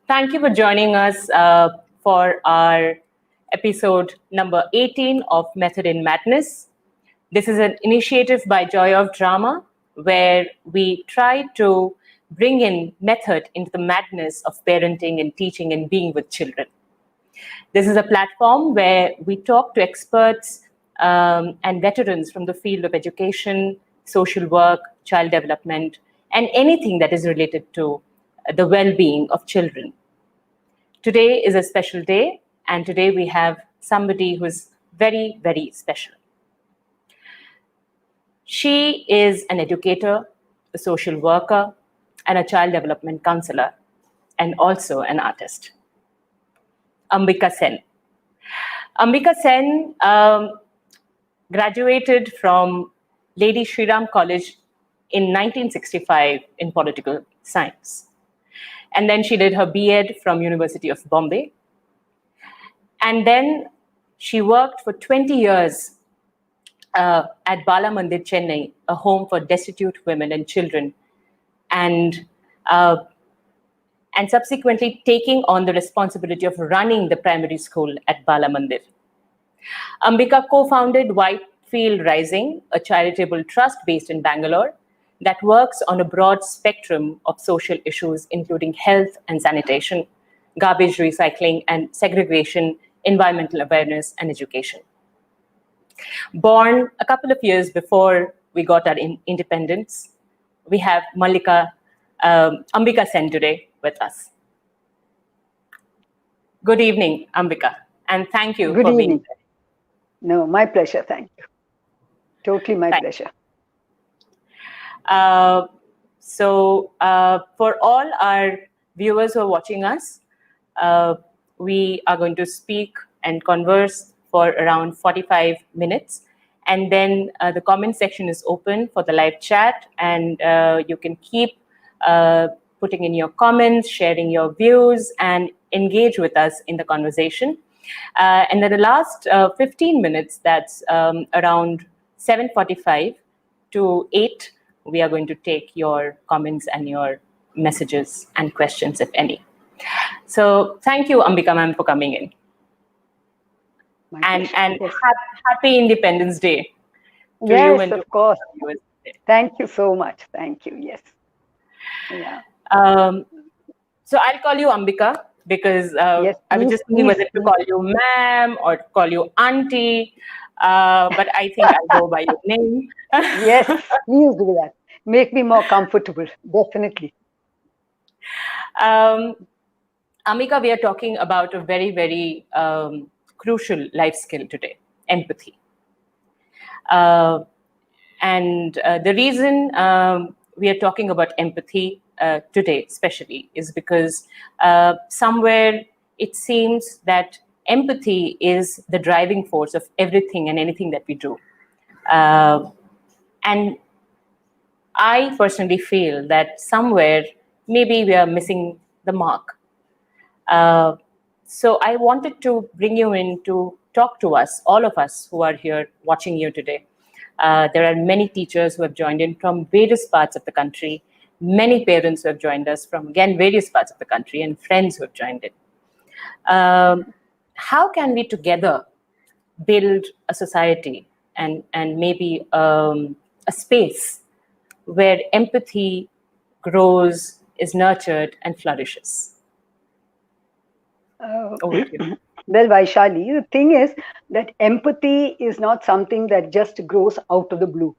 Thank you for joining us for our episode number 18 of Method in Madness. This is an initiative by Joy of Drama where we try to bring in method into the madness of parenting and teaching and being with children. This is a platform where we talk to experts and veterans from the field of education, social work, child development, and anything that is related to the well-being of children. Today is a special day, and today we have somebody who's very, very special. She is an educator, a social worker, and a child development counselor, and also an artist. Ambika Sen. Ambika Sen graduated from Lady Shri Ram College in 1965 in political science. And then she did her B.Ed from University of Bombay. And then she worked for 20 years at Bala Mandir, Chennai, a home for destitute women and children, and subsequently taking on the responsibility of running the primary school at Bala Mandir. Ambika co-founded Whitefield Rising, a charitable trust based in Bangalore that works on a broad spectrum of social issues, including health and sanitation, garbage recycling and segregation, environmental awareness, and education. Born a couple of years before we got our independence, we have Ambika Sen today with us. Good evening, Ambika, and thank you for being here. No, my pleasure. Thank you. Totally my pleasure. So for all our viewers who are watching us, we are going to speak and converse for around 45 minutes. And then the comment section is open for the live chat, and you can keep putting in your comments, sharing your views, and engage with us in the conversation. And then the last 15 minutes, that's around 7:45 to 8, we are going to take your comments and your messages and questions, if any. So thank you, Ambika ma'am, for coming in. And yes. Happy Independence Day to you and of course. Thank you so much. Thank you. Yes. Yeah. So I'll call you Ambika because yes, I was just thinking whether to call you ma'am or call you auntie. But I think I'll go by your name. Yes, please do that. Make me more comfortable. Definitely. Ambika, we are talking about a very, very crucial life skill today, empathy. And the reason we are talking about empathy today, especially, is because somewhere it seems that empathy is the driving force of everything and anything that we do. And I personally feel that somewhere maybe we are missing the mark. So I wanted to bring you in to talk to us, all of us who are here watching you today. There are many teachers who have joined in from various parts of the country, many parents who have joined us from, again, various parts of the country, and friends who have joined in. How can we together build a society and maybe a space where empathy grows, is nurtured, and flourishes? Well, Vaishali, the thing is that empathy is not something that just grows out of the blue.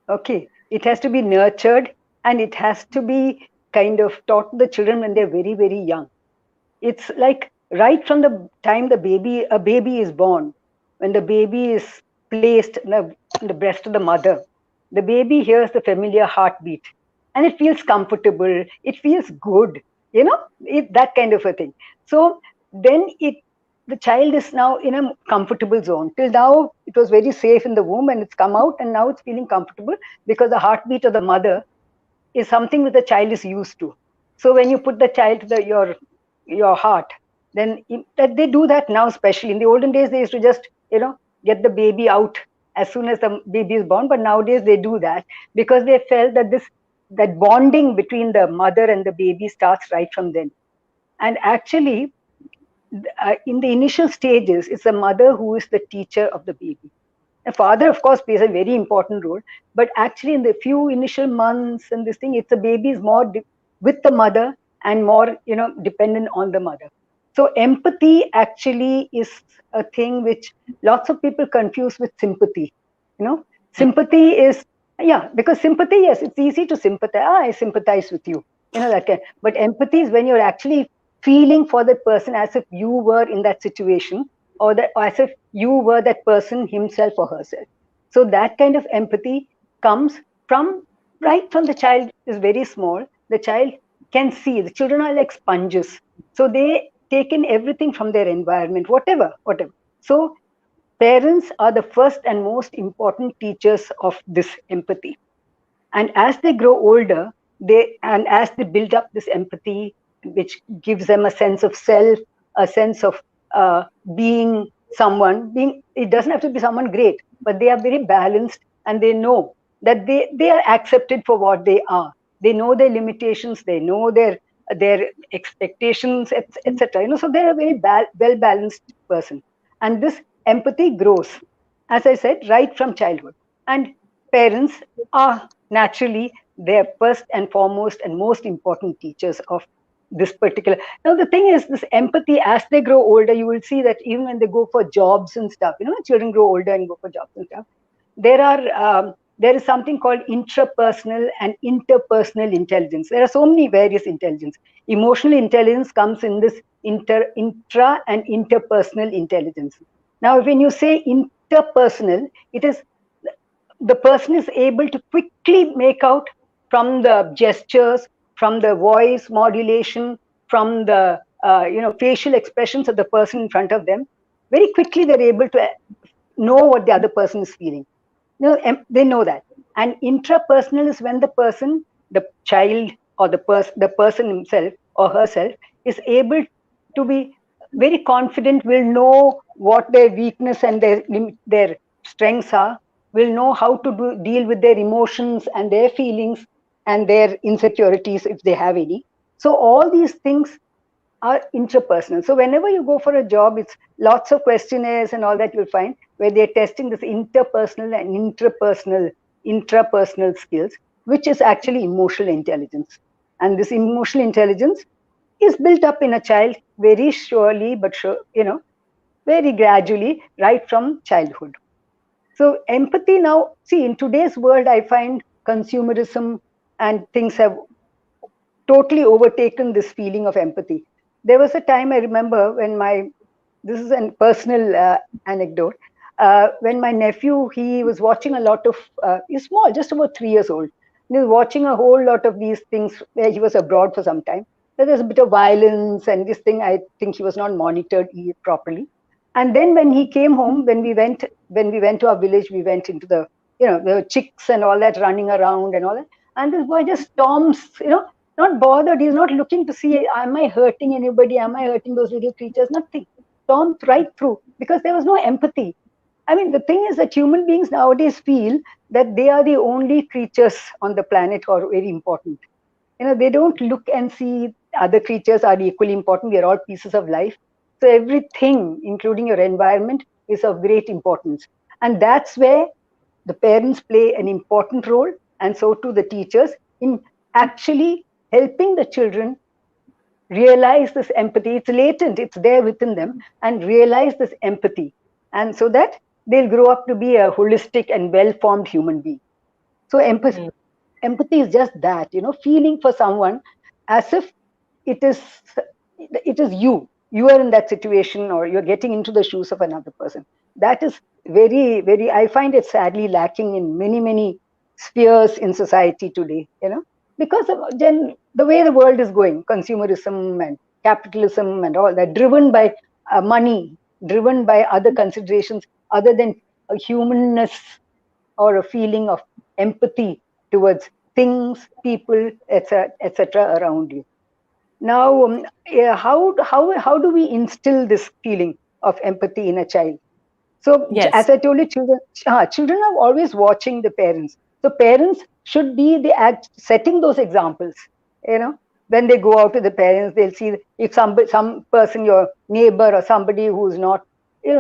Okay, it has to be nurtured, and it has to be kind of taught to the children when they're very, very young. It's like right from the time a baby is born, when the baby is placed in the breast of the mother, the baby hears the familiar heartbeat, and it feels comfortable, it feels good, that kind of a thing. So then the child is now in a comfortable zone. Till now, it was very safe in the womb, and it's come out, and now it's feeling comfortable because the heartbeat of the mother is something that the child is used to. So when you put the child to your heart, then they do that now, especially. In the olden days, they used to just, get the baby out as soon as the baby is born. But nowadays they do that because they felt that that bonding between the mother and the baby starts right from then. And actually, in the initial stages, it's the mother who is the teacher of the baby. The father, of course, plays a very important role, but actually, in the few initial months and this thing, it's the baby is more with the mother and more, dependent on the mother. So empathy actually is a thing which lots of people confuse with sympathy. Sympathy is, yeah, because sympathy, yes, it's easy to sympathize. I sympathize with you, that kind. But empathy is when you're actually feeling for that person as if you were in that situation, or as if you were that person himself or herself. So that kind of empathy comes from right from the child is very small. The child can see. The children are like sponges, so they take in everything from their environment, whatever. So parents are the first and most important teachers of this empathy. And as they grow older, as they build up this empathy, which gives them a sense of self, a sense of uh, being being, it doesn't have to be someone great, but they are very balanced, and they know that they are accepted for what they are. They know their limitations, they know their expectations, etc. So they're a very well balanced person. And this empathy grows, as I said, right from childhood. And parents are naturally their first and foremost and most important teachers of this particular. Now the thing is, this empathy, as they grow older, you will see that even when they go for jobs and stuff, children grow older and go for jobs and stuff, there is something called intrapersonal and interpersonal intelligence. There are so many various intelligence. Emotional intelligence comes in this intra and interpersonal intelligence. Now when you say interpersonal, it is the person is able to quickly make out from the gestures, from the voice modulation, from the facial expressions of the person in front of them. Very quickly, they're able to know what the other person is feeling. They know that. And intrapersonal is when the person, the child, or the person himself or herself is able to be very confident, will know what their weakness and their strengths are, will know how to deal with their emotions and their feelings and their insecurities if they have any. So all these things are interpersonal. So whenever you go for a job, it's lots of questionnaires and all that you'll find where they're testing this interpersonal and intrapersonal skills, which is actually emotional intelligence. And this emotional intelligence is built up in a child very surely, but very gradually, right from childhood. So empathy now, see, in today's world, I find consumerism and things have totally overtaken this feeling of empathy. There was a time I remember when this is a personal anecdote, when my nephew, he was watching a lot of, he's small, just about 3 years old. He was watching a whole lot of these things where he was abroad for some time. There's a bit of violence and this thing, I think he was not monitored properly. And then when he came home, when we went to our village, we went into there were chicks and all that running around and all that. And this boy just storms, not bothered. He's not looking to see, am I hurting anybody? Am I hurting those little creatures? Nothing. Stormed right through because there was no empathy. I mean, the thing is that human beings nowadays feel that they are the only creatures on the planet who are very important. They don't look and see other creatures are equally important. We are all pieces of life. So everything, including your environment, is of great importance. And that's where the parents play an important role, and so too the teachers, in actually helping the children realize this empathy. It's latent, it's there within them, and realize this empathy. And so that they'll grow up to be a holistic and well-formed human being. So empathy is just that, feeling for someone as if it is you are in that situation, or you're getting into the shoes of another person. That is very, very, I find it sadly lacking in many, many spheres in society today, because of the way the world is going, consumerism and capitalism and all that, driven by money, driven by other considerations other than a humanness or a feeling of empathy towards things, people, etc. around you. Now, how do we instill this feeling of empathy in a child? So, Yes. as I told you, children are always watching the parents. So, parents should be the setting those examples. when they go out with the parents, they'll see if some person, your neighbor or somebody who's not,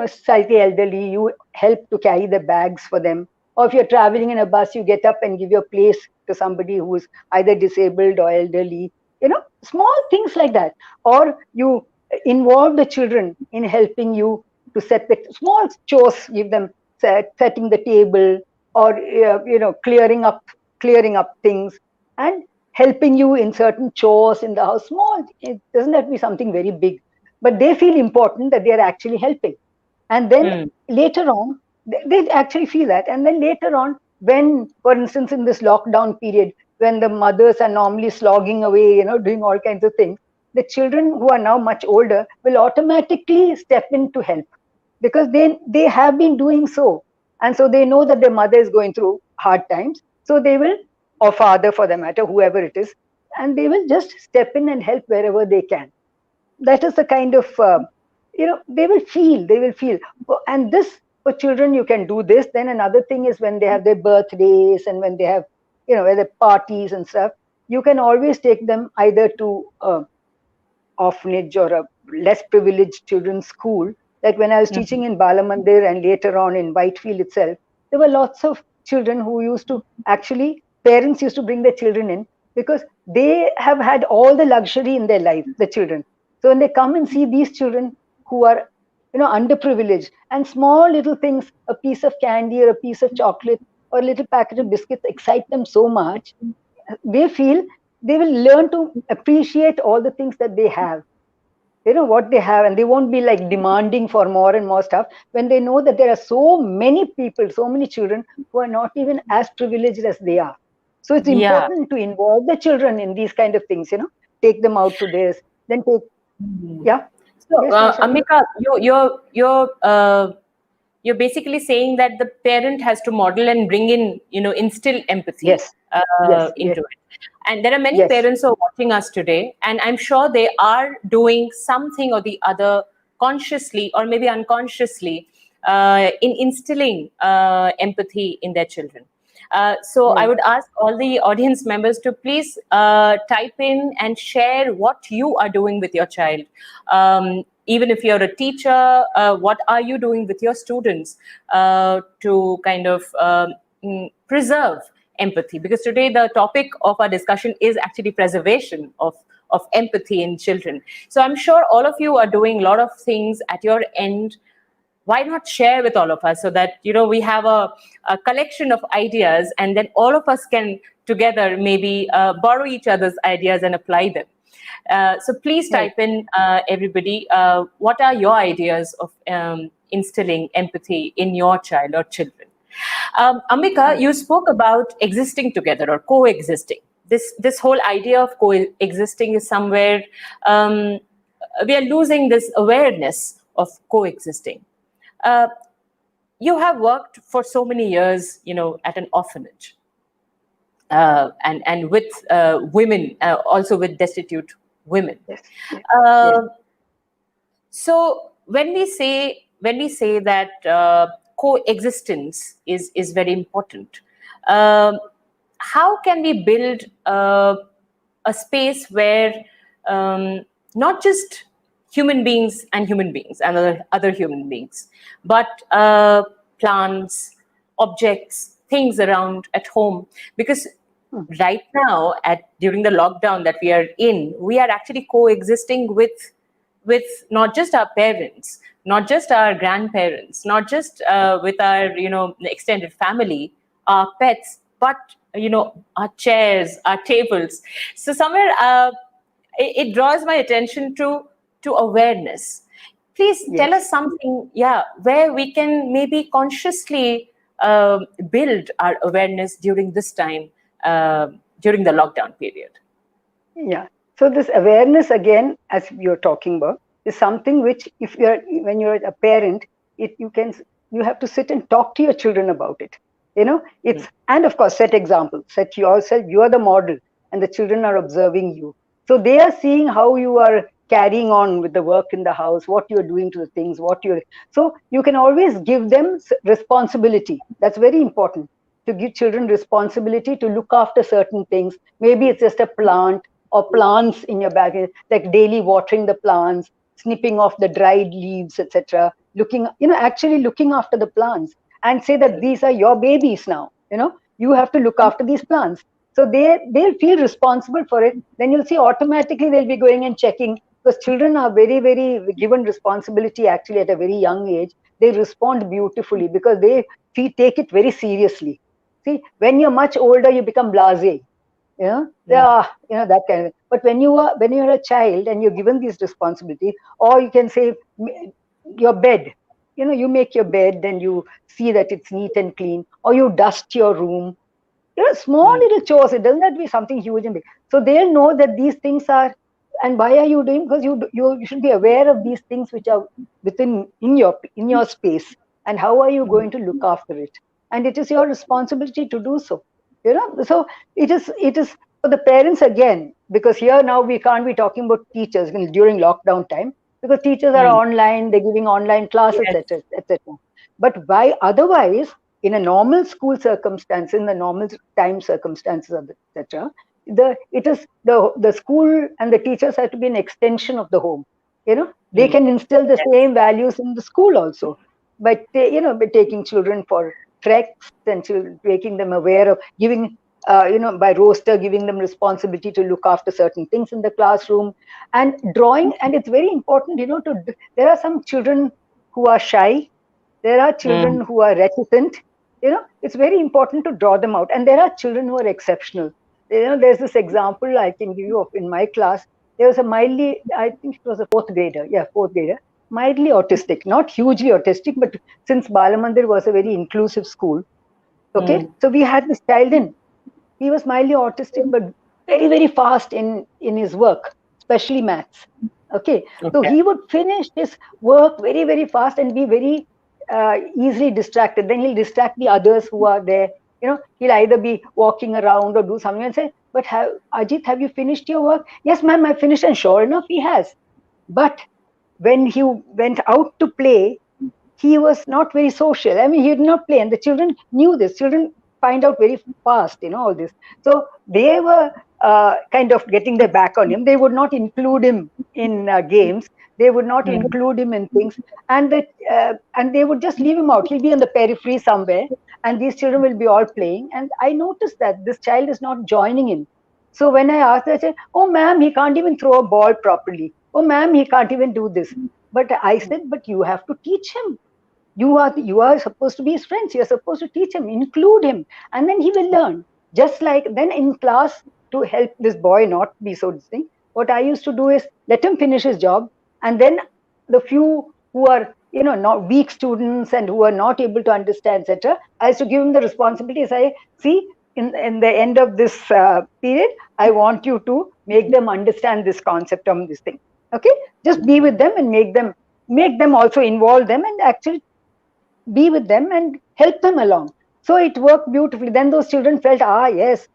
slightly elderly, you help to carry the bags for them. Or if you're traveling in a bus, you get up and give your place to somebody who is either disabled or elderly. Small things like that. Or you involve the children in helping you to set the small chores, give them setting the table, or clearing up things, and helping you in certain chores in the house. Small, it doesn't have to be something very big, but they feel important that they are actually helping. And then later on, they actually feel that. And then later on, when, for instance, in this lockdown period, when the mothers are normally slogging away, doing all kinds of things, the children who are now much older will automatically step in to help, because they have been doing so. And so they know that their mother is going through hard times. So they will, or father for the matter, whoever it is, and they will just step in and help wherever they can. That is the kind of, they will feel. And this, for children, you can do this. Then another thing is when they have their birthdays and when they have, their parties and stuff, you can always take them either to orphanage or a less privileged children's school. Like when I was teaching in Balamandir and later on in Whitefield itself, there were lots of children who used to actually, parents used to bring their children in because they have had all the luxury in their life, the children. So when they come and see these children who are, underprivileged, and small little things, a piece of candy or a piece of chocolate or a little packet of biscuits excite them so much, they feel they will learn to appreciate all the things that they have, what they have, and they won't be like demanding for more and more stuff when they know that there are so many people, so many children who are not even as privileged as they are. So it's Yeah. important to involve the children in these kind of things, take them out to this, then take, yeah. So, Yes, Vaishali? Ambika, you're basically saying that the parent has to model and bring in, instill empathy Yes, yes, yes, into it. And there are many yes, parents who are watching us today, and I'm sure they are doing something or the other consciously or maybe unconsciously in instilling empathy in their children. So I would ask all the audience members to please type in and share what you are doing with your child. Even if you're a teacher, what are you doing with your students to kind of preserve empathy? Because today the topic of our discussion is actually preservation of empathy in children. So I'm sure all of you are doing a lot of things at your end. Why not share with all of us so that we have a collection of ideas, and then all of us can together maybe borrow each other's ideas and apply them. So please type in, everybody, what are your ideas of instilling empathy in your child or children? Ambika, you spoke about existing together or coexisting. This whole idea of coexisting is somewhere we are losing this awareness of coexisting. You have worked for so many years, at an orphanage, and with women, also with destitute women. yes, yes, So when we say that coexistence is very important, how can we build a space where not just human beings and other human beings, but plants, objects, things around at home? Because right now, during the lockdown that we are in, we are actually coexisting with not just our parents, not just our grandparents, not just with our extended family, our pets, but our chairs, our tables. So somewhere it draws my attention to awareness. Please tell us something, where we can maybe consciously build our awareness during this time, during the lockdown period. Yeah. So this awareness, again, as you're talking about, is something which, when you're a parent, you have to sit and talk to your children about it. And of course, set examples. Set yourself. You are the model, and the children are observing you. So they are seeing how you are carrying on with the work in the house, what you're doing to the things, So you can always give them responsibility. That's very important, to give children responsibility to look after certain things. Maybe it's just a plant, or plants in your bag, like daily watering the plants, snipping off the dried leaves, etc. Looking, actually looking after the plants, and say that these are your babies now. You have to look after these plants. So they'll feel responsible for it. Then you'll see automatically they'll be going and checking, because children are very, very given responsibility actually at a very young age. They respond beautifully because they take it very seriously. See, when you're much older, you become blasé. Yeah, that kind of. But when you're a child and you're given these responsibilities, or you can say your bed. You make your bed, then you see that it's neat and clean, or you dust your room. Small little chores. It doesn't have to be something huge and big. So they'll know that these things are. And why are you doing? Because you should be aware of these things which are in your space, and how are you going to look after it? And it is your responsibility to do so. So it is for the parents again, because here now we can't be talking about teachers during lockdown time, because teachers are online, they're giving online classes, Yes. etc., etc. But why otherwise, in a normal school circumstance, in the normal time circumstances, etc., the school and the teachers have to be an extension of the home. They can instill the Yes. same values in the school also, by taking children for treks, and making them aware of giving, by roster, giving them responsibility to look after certain things in the classroom, and drawing. And it's very important, there are some children who are shy, there are children who are reticent. It's very important to draw them out. And there are children who are exceptional. There's this example I can give you of in my class. There was a mildly, I think it was a fourth grader. Yeah, fourth grader. Mildly autistic, not hugely autistic, but since Balamandir was a very inclusive school, okay, so we had this child in. He was mildly autistic, but very, very fast in his work, especially maths. Okay, so Okay. he would finish his work very, very fast and be very easily distracted. Then he'll distract the others who are there. He'll either be walking around or do something and say, "But Ajit, have you finished your work?" "Yes, ma'am, I finished." And sure enough, he has. But when he went out to play, he was not very social. I mean, he did not play, and the children knew this. Children find out very fast, all this. So they were kind of getting their back on him. They would not include him in games. They would not include him in things, and they would just leave him out. He'll be on the periphery somewhere, and these children will be all playing. And I noticed that this child is not joining in. So when I asked, I said, "Oh, ma'am, he can't even throw a ball properly. Oh, ma'am, he can't even do this." But I said, "But you have to teach him. You are supposed to be his friends. You're supposed to teach him, include him, and then he will learn." Just like then in class, to help this boy not be so distinct, what I used to do is let him finish his job, and then the few who are not weak students and who are not able to understand, etc., I used to give him the responsibility. Say, "See, in the end of this period, I want you to make them understand this concept of this thing. Okay, just be with them and make them also involve them, and actually be with them and help them along." So it worked beautifully. Then those children felt, yes,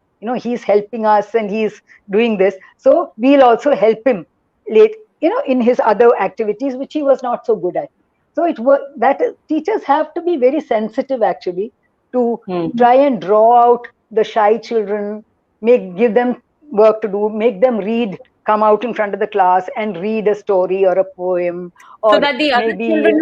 he's helping us and he's doing this. So we'll also help him late, in his other activities, which he was not so good at. So it worked. That teachers have to be very sensitive actually to try and draw out the shy children, give them work to do, make them read, come out in front of the class and read a story or a poem, So or that the other maybe children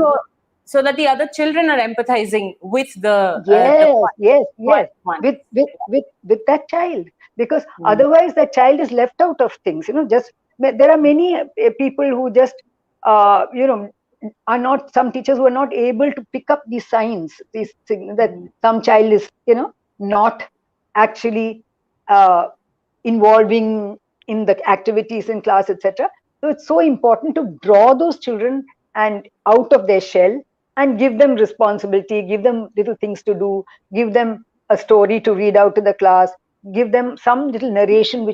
so that the other children are empathizing with the yes, yes, one. yes, with that child, because Mm. otherwise that child is left out of things. Just there are many people who just are not, some teachers who are not able to pick up these signs, these things that some child is not actually uh, involving in the activities in class, etc. So it's so important to draw those children and out of their shell, and give them responsibility, give them little things to do, give them a story to read out to the class, give them some little narration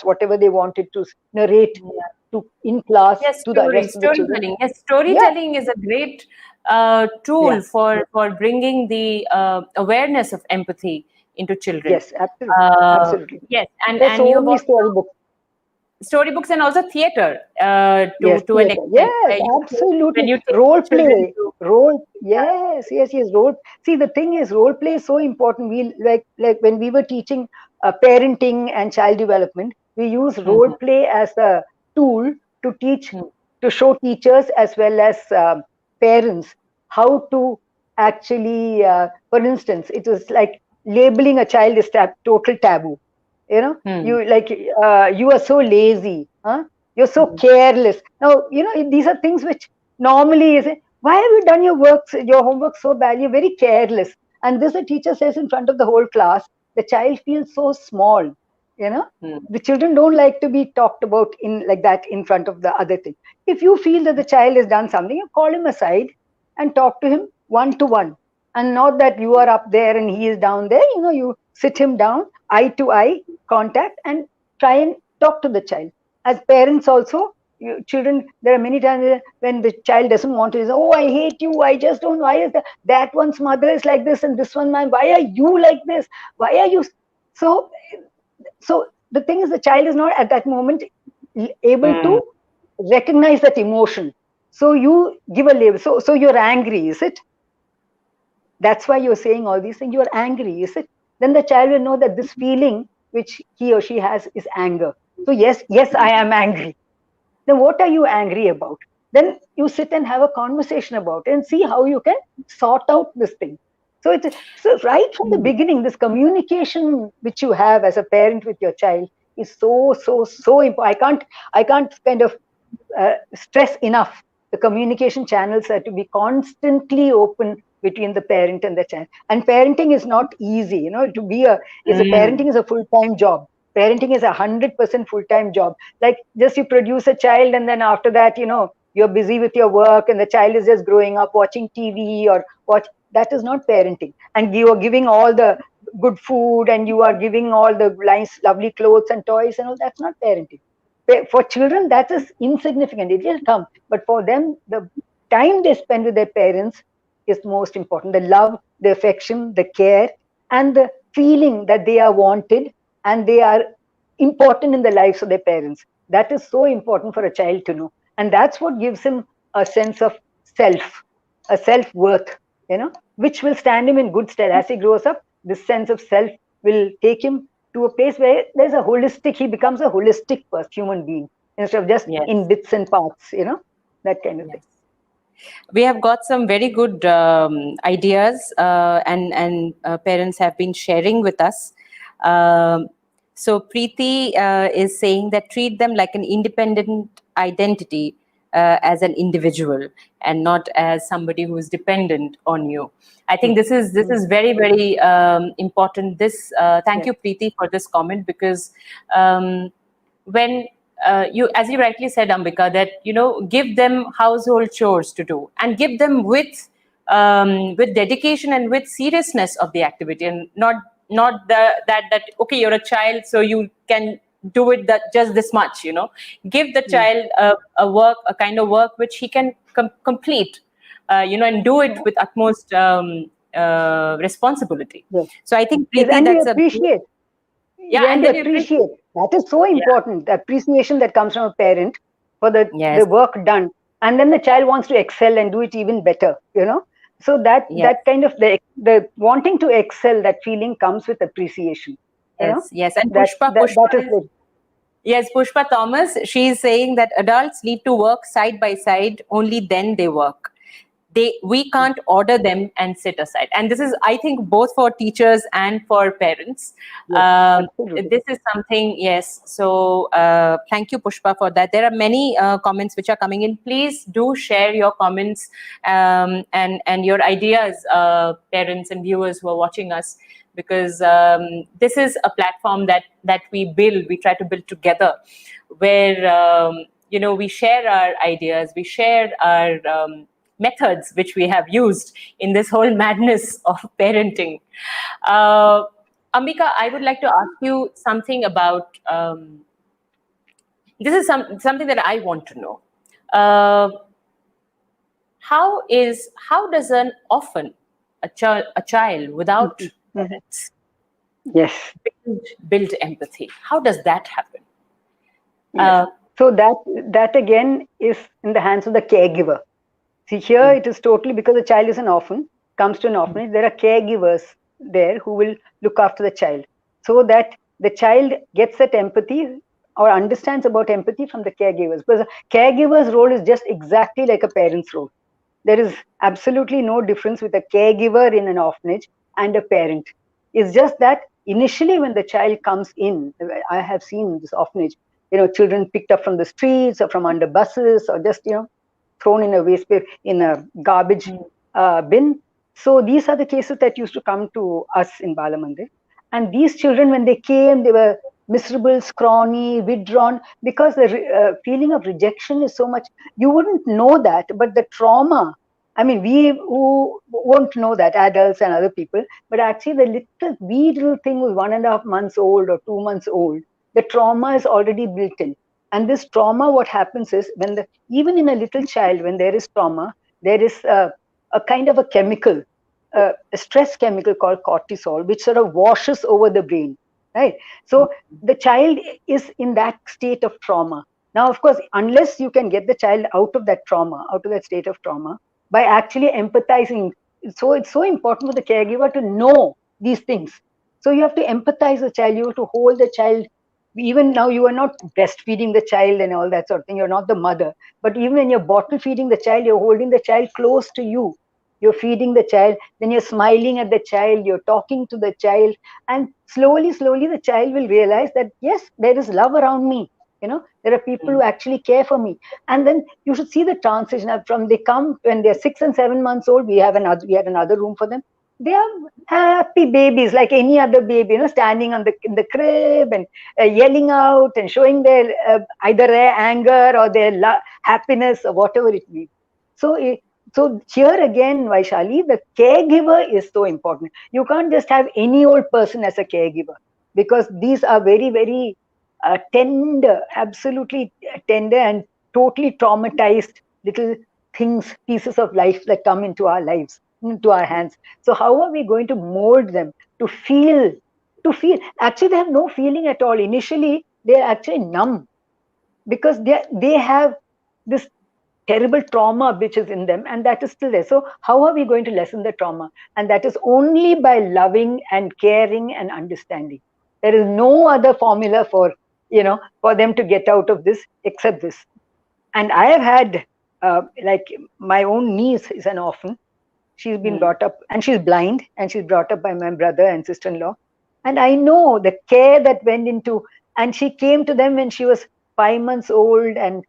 whatever they wanted to narrate to in class Yes, to the rest of the children. storytelling. Yes, Yeah, storytelling is a great yeah, tool for bringing the awareness of empathy into children. yes, absolutely, absolutely. Yes, and There's and you so have many also storybooks. storybooks and also theater Yes, to an theater. extent Yes, where when absolutely. you take Role children play. to Role. Yes, yes, yes. Role. See, the thing is, role play is so important. We like when we were teaching parenting and child development, We use role Mhm. play as a tool to teach, Mhm. to show teachers as well as parents how to actually, for instance, it was like labeling a child is total taboo. Mhm. You like, you are so lazy, huh? You're so Mhm. careless. Now, these are things which normally is, why have you done your homework so bad? You're very careless. And this, the teacher says in front of the whole class, the child feels so small. You know, Mhm. the children don't like to be talked about in like that in front of the other thing. If you feel that the child has done something, you call him aside and talk to him one to one, and not that you are up there and he is down there. You sit him down, eye to eye contact, and try and talk to the child. As parents also, children, there are many times when the child doesn't want to say, oh, I hate you, I just don't, why is that one's mother is like this and this one, man, why are you like this, why are you so so the thing is, the child is not at that moment able to Mhm. recognize that emotion. So you give a label. So you're angry, is it? That's why you're saying all these things. You're angry, is it? Then the child will know that this feeling which he or she has is anger. So yes, I am angry. Then what are you angry about? Then you sit and have a conversation about it and see how you can sort out this thing. So right from the beginning, this communication which you have as a parent with your child is so important. I can't kind of stress enough. The communication channels are to be constantly open between the parent and the child. And parenting is not easy. To be is a Mhm. parenting is a full-time job. Parenting is 100% full-time job. Like, just you produce a child and then after that, you're busy with your work and the child is just growing up watching TV or watch. That is not parenting. And you are giving all the good food and you are giving all the nice, lovely clothes and toys and all. That's not parenting. For children, that is insignificant. It will come. But for them, the time they spend with their parents is most important. The love, the affection, the care, and the feeling that they are wanted and they are important in the lives of their parents. That is so important for a child to know. And that's what gives him a sense of self, a self worth, which will stand him in good stead. As he grows up, this sense of self will take him to a place where there's a holistic, he becomes a holistic human being instead of just in Yes. bits and parts, that kind of thing. Yes. We have got some very good ideas, and parents have been sharing with us. Um, so Preeti is saying that treat them like an independent identity, as an individual and not as somebody who is dependent on you. I think this is very, very important. Thank Yeah. you, Preeti, for this comment, because when as you rightly said, Ambika, that give them household chores to do and give them with dedication and with seriousness of the activity, and not that okay, you're a child so you can do it that just this much. Give the Mm. child a kind of work which he can complete, and do it Yeah. with utmost responsibility. Yes. So I think, Yes, Preeti, and you that's a appreciate. yeah, Yeah, and and you then you appreciate. appreciate. That is so Yeah. important. The appreciation that comes from a parent for Yes. the work done, and then the child wants to excel and do it even better. So Yes. that kind of the wanting to excel, that feeling comes with appreciation. You know Yes, yes. And that Pushpa, that that is the yes, Pushpa Thomas, she is saying that adults need to work side by side, only then they work. We can't order them and sit aside. And this is, I think, both for teachers and for parents. yes, absolutely. This is something, yes. So thank you, Pushpa, for that. There are many comments which are coming in. Please do share your comments, and your ideas, parents and viewers who are watching us, because this is a platform that we try to build together, where we share our ideas, we share our methods which we have used in this whole madness of parenting. uh, Ambika, I would like to ask you something about this is something that I want to know. uh, how does an orphan, a child without Mhm, mhm. parents, Yes, build empathy? How does that happen? yes. Uh, So that again is in the hands of the caregiver. See, here mm, it is totally because the child is an orphan, comes to an mm, orphanage, there are caregivers there who will look after the child so that the child gets that empathy or understands about empathy from the caregivers, because a caregiver's role is just exactly like a parent's role. There is absolutely no difference with a caregiver in an orphanage and a parent. It's just that initially when the child comes in, I have seen this orphanage, children picked up from the streets or from under buses or just, thrown in a waste bin, in a garbage bin. So these are the cases that used to come to us in Balamandir. And these children, when they came, they were miserable, scrawny, withdrawn, because the feeling of rejection is so much. You wouldn't know that, but the trauma, I mean, we who won't know that, adults and other people, but actually the little wee little thing was 1.5 months old or 2 months old, the trauma is already built in. And this trauma, what happens is, even in a little child, when there is trauma, there is a kind of a chemical, a stress chemical called cortisol, which sort of washes over the brain, right? So the child is in that state of trauma. Now, of course, unless you can get the child out of that trauma, out of that state of trauma, by actually empathizing. So it's so important for the caregiver to know these things. So you have to empathize the child, you have to hold the child. Even now, you are not breastfeeding the child and all that sort of thing. You're not the mother. But even when you're bottle feeding the child, you're holding the child close to you. You're feeding the child, then you're smiling at the child, you're talking to the child, and slowly, slowly, the child will realize that, yes, there is love around me. There are people who actually care for me. And then you should see the transition from they come when they're 6 and 7 months old. We had another room for them. They are happy babies like any other baby, standing in the crib and yelling out and showing their either their anger or their happiness or whatever it means. So here again, Vaishali, the caregiver is so important. You can't just have any old person as a caregiver, because these are very, very tender, absolutely tender and totally traumatized little things, pieces of life that come into our lives, into our hands. So how are we going to mold them to feel? Actually, they have no feeling at all. Initially, they're actually numb, because they have this terrible trauma which is in them, and that is still there. So how are we going to lessen the trauma? And that is only by loving and caring and understanding. There is no other formula for them to get out of this except this. And I have had like my own niece is an orphan. She's been brought up, and she's blind, and she's brought up by my brother and sister-in-law. And I know the care that went into, and she came to them when she was 5 months old, and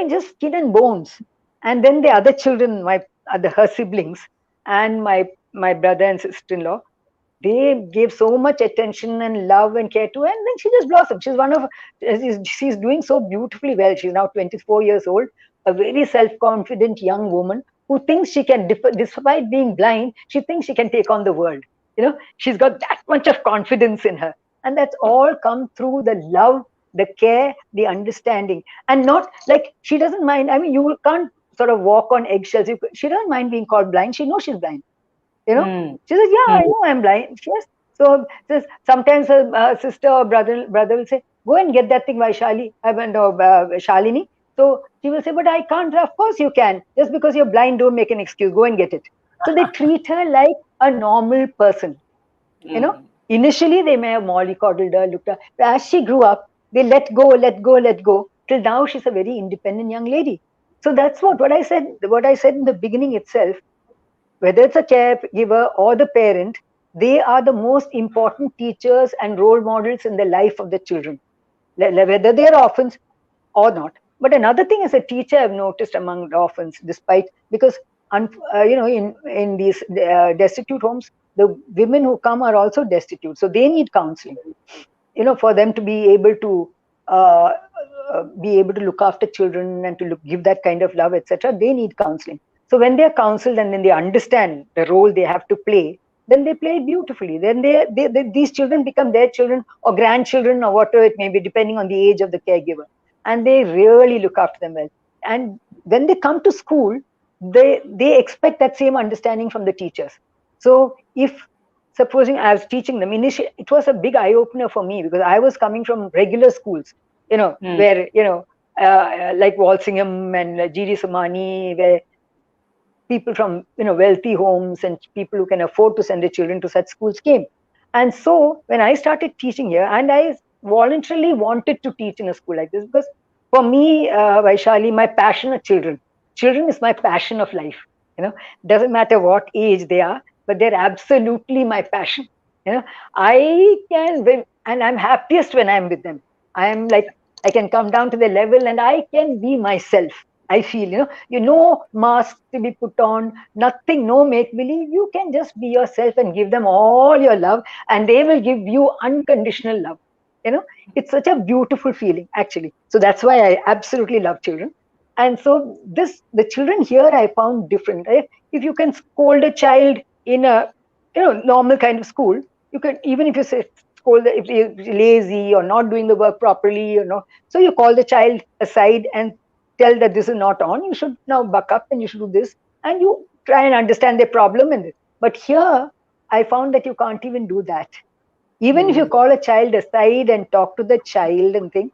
just skin and bones. And then the other children, her siblings, and my brother and sister-in-law, they gave so much attention and love and care to her, and then she just blossomed. She's doing so beautifully well. She's now 24 years old, a very self-confident young woman who thinks she can, despite being blind, she thinks she can take on the world. She's got that much of confidence in her. And that's all come through the love, the care, the understanding. And not like she doesn't mind. I mean, you can't sort of walk on eggshells. She doesn't mind being called blind. She knows she's blind. She says, yeah, I know I'm blind. Yes. So sometimes her sister or brother will say, go and get that thing, Vaishali, Shalini. So she will say, but I can't. Of course you can. Just because you're blind, don't make an excuse. Go and get it. So they treat her like a normal person. Initially they may have mollycoddled her, looked at her. But as she grew up, they let go. Till now she's a very independent young lady. So that's what I said in the beginning itself. Whether it's a caregiver or the parent, they are the most important teachers and role models in the life of the children, whether they are orphans or not. But another thing as a teacher, I've noticed among orphans, because in these destitute homes, the women who come are also destitute, so they need counseling. For them to be able to look after children and to give that kind of love, etc. They need counseling. So when they are counseled and then they understand the role they have to play, then they play it beautifully. Then these children become their children or grandchildren or whatever it may be, depending on the age of the caregiver. And they really look after them well. And when they come to school, they expect that same understanding from the teachers. So supposing I was teaching them, initially it was a big eye-opener for me, because I was coming from regular schools, where, like Walsingham and G.D. Sumani, where people from wealthy homes and people who can afford to send their children to such schools came. And so when I started teaching here, and I voluntarily wanted to teach in a school like this, because for me, Vaishali, my passion are children. Children is my passion of life. Doesn't matter what age they are, but they're absolutely my passion. I can, and I'm happiest when I'm with them. I am like, I can come down to the level and I can be myself. I feel, mask to be put on, nothing, no make believe. You can just be yourself and give them all your love, and they will give you unconditional love. You know, it's such a beautiful feeling, actually. So that's why I absolutely love children. And so the children here I found different. Right? If you can scold a child in a normal kind of school, you can, even if you say scold if you're lazy or not doing the work properly, so you call the child aside and tell that this is not on. You should now buck up and you should do this, and you try and understand their problem. But here I found that you can't even do that. Even if you call a child aside and talk to the child and think,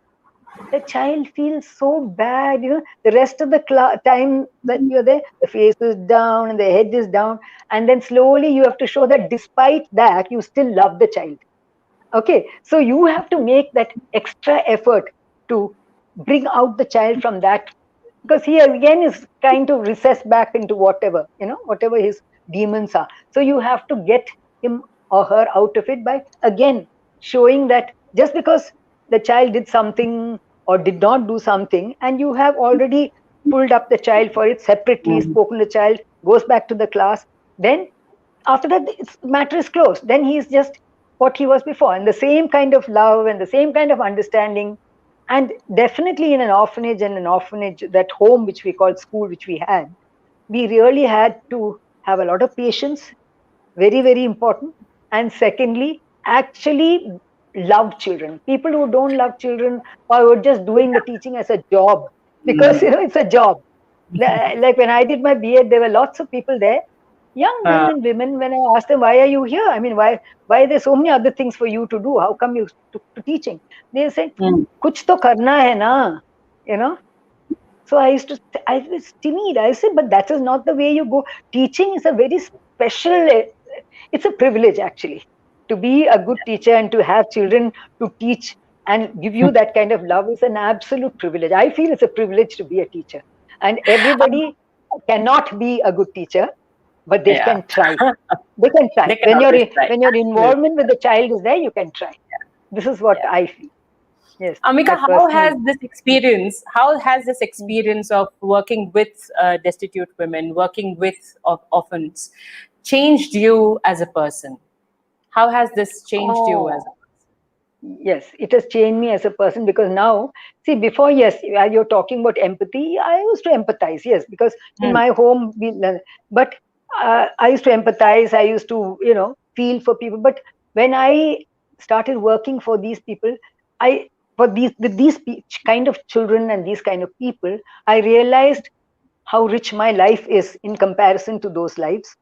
the child feels so bad. The rest of the time that you're there, the face is down and the head is down, and then slowly you have to show that despite that you still love the child. Okay, so you have to make that extra effort to bring out the child from that, because he again is trying to recess back into whatever his demons are. So you have to get him or her out of it by again showing that just because the child did something or did not do something, and you have already pulled up the child for it separately, spoken to the child, goes back to the class, then after that matter is closed. Then he is just what he was before, and the same kind of love and the same kind of understanding. And definitely in an orphanage, that home which we called school, which we really had to have a lot of patience, very, very important. And secondly, actually love children. People who don't love children are just doing the teaching as a job, because it's a job. Like when I did my B.Ed, there were lots of people there, young men and women. When I asked them, why are you here? I mean, why are there so many other things for you to do? How come you took to teaching? They said, kuch to karna hai na, you know. So I was timid. I said, but that is not the way you go. Teaching is a very special, it's a privilege actually, to be a good teacher and to have children to teach and give you that kind of love is an absolute privilege. I feel it's a privilege to be a teacher. And everybody cannot be a good teacher, but they can try. They can try. They can always try. When your involvement with the child is there, you can try. This is what I feel. Yes. Ambika, how has this experience of working with destitute women, working with orphans, changed you as a person? How has this changed you as a person? Yes, it has changed me as a person, because now, see, before, yes, while you're talking about empathy, I used to empathize, yes, because in my home, but I used to empathize, I used to, feel for people. But when I started working for these people, with these kind of children and these kind of people, I realized how rich my life is in comparison to those lives.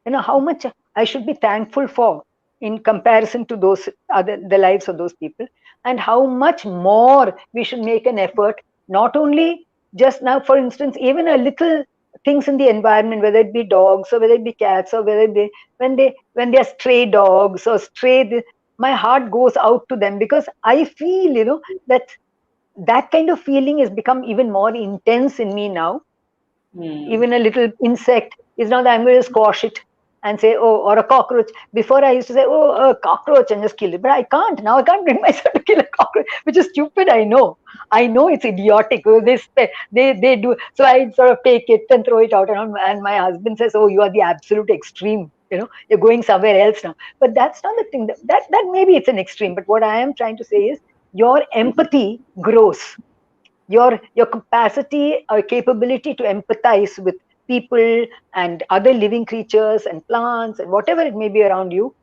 How much I should be thankful for in comparison to the lives of those people, and how much more we should make an effort, not only just now, for instance, even a little things in the environment, whether it be dogs or whether it be cats, or whether they when they are stray dogs or my heart goes out to them, because I feel that kind of feeling has become even more intense in me now. Even a little insect is not that I'm going to squash it and say, oh, or a cockroach. Before I used to say, oh, a cockroach, and just kill it. But I can't. Now I can't bring myself to kill a cockroach, which is stupid. I know it's idiotic. They do. So I sort of take it and throw it out. And my husband says, oh, you are the absolute extreme. You're going somewhere else now. But that's not the thing. That maybe it's an extreme. But what I am trying to say is your empathy grows. Your capacity or capability to empathize with people and other living creatures and plants and whatever it may be around you,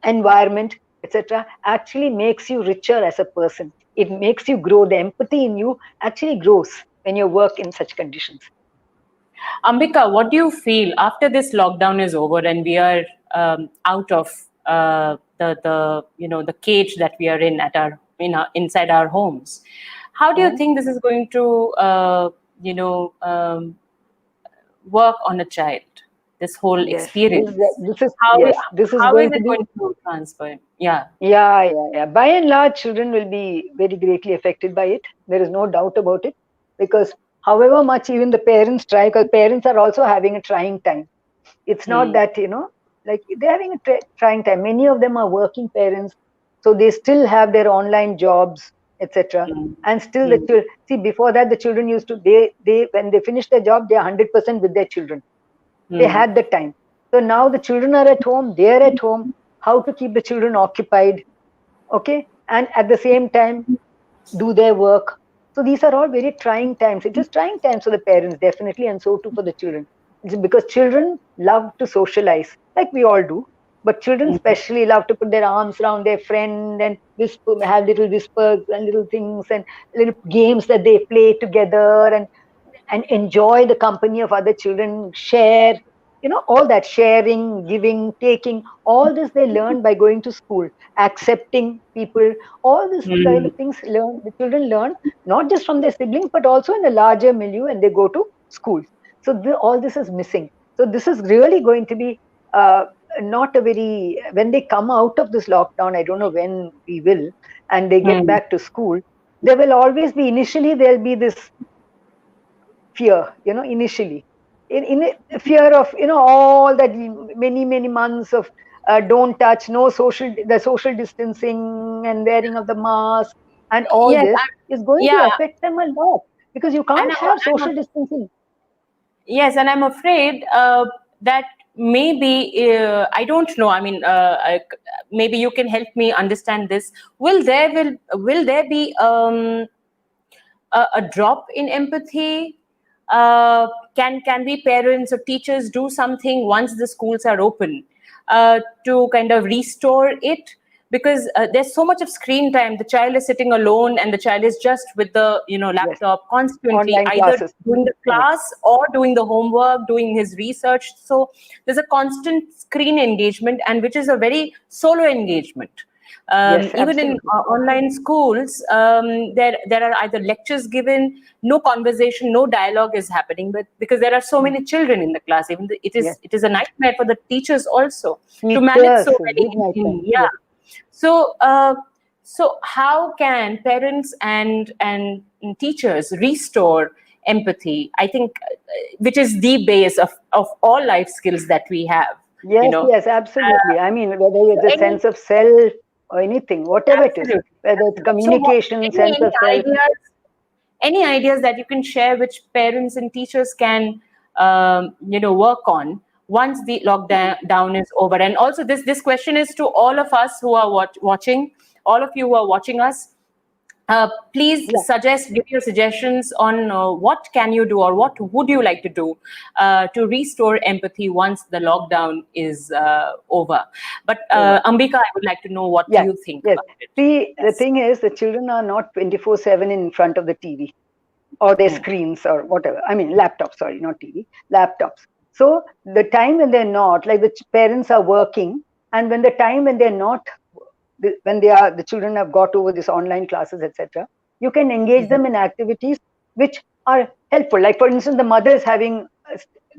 environment, etc., actually makes you richer as a person. It makes you grow. The empathy in you actually grows when you work in such conditions. Ambika, what do you feel after this lockdown is over and we are out of the cage that we are in inside our homes? How do you think this is going to work on a child? this whole Yes, experience. this is How yes, this is how is going to it be. going to transfer? Yeah. Yeah. By and large, children will be very greatly affected by it. There is no doubt about it. Because however much even the parents try, because parents are also having a trying time. It's not Hmm. that, like they're having a trying time. Many of them are working parents, so they still have their online jobs, etc. Hmm. And still the Hmm. children, see, before that, the children used to, they when they finish their job, they're 100% with their children. They Hmm. had the time. So now the children are at home, they're at home. How to keep the children occupied, okay, and at the same time do their work. So these are all very trying times. It is trying times for the parents, definitely, and so too for the children. It's because children love to socialize, like we all do. But children Hmm. especially love to put their arms around their friend and whisper, have little whispers and little things and little games that they play together, and enjoy the company of other children, share, all that sharing, giving, taking, all this they learn by going to school, accepting people, all this kind Hmm. of things the children learn, not just from their siblings, but also in a larger milieu, and they go to schools. So all this is missing. So this is really going to be uh, not a very, when they come out of this lockdown, I don't know when we will, and they get Hmm. back to school, there will always be, initially there'll be this fear, initially, in a fear of, all that many months of don't touch, no social, the social distancing and wearing of the mask, and all Yes. this is going to Yeah. affect them a lot, because you And can't have I'm social distancing. yes, and I'm afraid that maybe I don't know. I mean, maybe you can help me understand this. Will there be a drop in empathy? Can we parents or teachers do something once the schools are open to kind of restore it? Because there's so much of screen time. The child is sitting alone, and the child is just with the Yes, laptop constantly, online either classes. doing the Correct. class or doing the homework, doing his research. So there's a constant screen engagement, and which is a very solo engagement. Yes, Even in absolutely. online schools, there are either lectures given, no conversation, no dialogue is happening, but because there are so Mm. many children in the class, even Yes, it is a nightmare for the teachers also to manage teachers, so a many. big nightmare. Yeah. Yes. So, so how can parents and teachers restore empathy? I think, which is the base of all life skills that we have. You Yes, know, yes, absolutely. I mean, whether so it's a sense of self or anything, whatever it is, absolutely, whether it's absolutely. So, communication, sense any of self. ideas? Any ideas that you can share which parents and teachers can work on once the lockdown is over? And also, this question is to all of us who are watching, all of you who are watching us. Please Yeah. give your suggestions on what can you do or what would you like to do to restore empathy once the lockdown is over. But Over. Ambika, I would like to know what Yes, you think yes. about it. See, the Yes. thing is, the children are not 24/7 in front of the TV or their Hmm. screens or whatever. I mean, laptops, sorry, not TV, laptops. So the time when they're not, like the parents are working, and when the time when they're not, when the children have got over this online classes, etc., you can engage them in activities which are helpful. Like, for instance, the mother is having,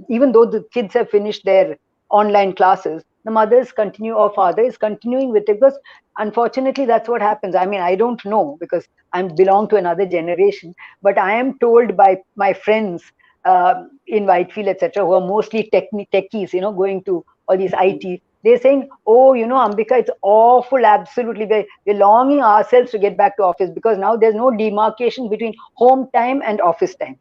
even though the kids have finished their online classes, the mothers continue, or father is continuing with it, because unfortunately that's what happens. I mean, I don't know, because I belong to another generation, but I am told by my friends in Whitefield, etc., who are mostly techies, going to all these IT. They're saying, oh, Ambika, it's awful, absolutely. We're longing ourselves to get back to office, because now there's no demarcation between home time and office time.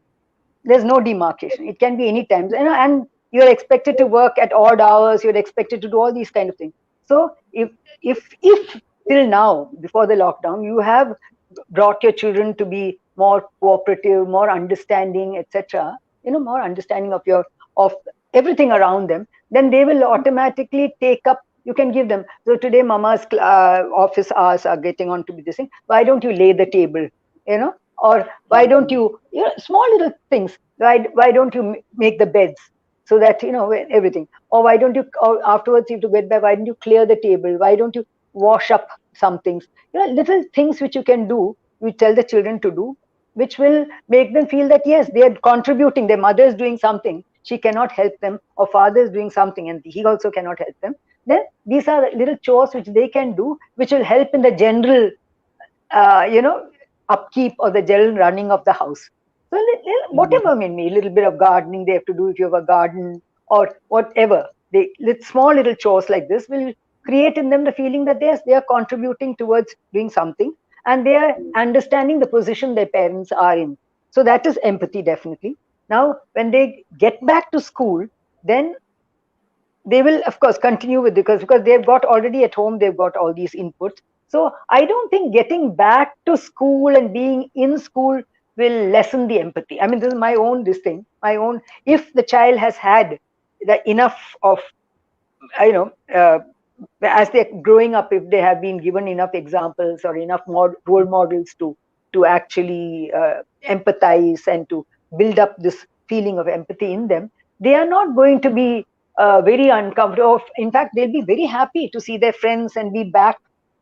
There's no demarcation. It can be any time. And you're expected to work at odd hours. You're expected to do all these kind of things. So if till now, before the lockdown, you have brought your children to be more cooperative, more understanding, etc., more understanding of everything around them, then they will automatically take up. You can give them. So today, mama's office hours are getting on to be this thing. Why don't you lay the table? Or why don't you, small little things. Why don't you make the beds, so that everything? Or why don't you, or afterwards you have to get back, why don't you clear the table? Why don't you wash up some things? Little things which you can do, you tell the children to do, which will make them feel that yes, they are contributing, their mother is doing something, she cannot help them, or father is doing something and he also cannot help them, then these are little chores which they can do, which will help in the general, you know, upkeep or the general running of the house. So whatever, I mean, a little bit of gardening they have to do if you have a garden, or whatever. Small little chores like this will create in them the feeling that they are contributing towards doing something, and they are understanding the position their parents are in. So that is empathy, definitely. Now, when they get back to school, then they will of course continue with, because they've got already at home, they've got all these inputs. So I don't think getting back to school and being in school will lessen the empathy. I mean, this is my own, this thing, my own. If the child has had the enough of, you know, as they're growing up, if they have been given enough examples or enough role models to actually empathize and to build up this feeling of empathy in them, they are not going to be very uncomfortable. In fact, they'll be very happy to see their friends and be back,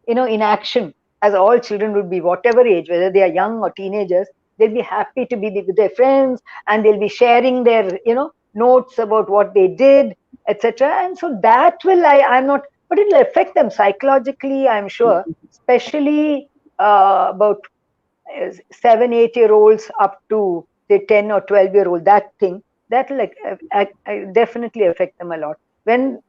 you know, in action, as all children would be, whatever age, whether they are young or teenagers. They'll be happy to be with their friends, and they'll be sharing their, you know, notes about what they did, etc. And so that will, I'm not, but it will affect them psychologically, I'm sure, especially about 7 8 year olds up to say 10 or 12-year-old. That thing, that will, like, definitely affect them a lot. When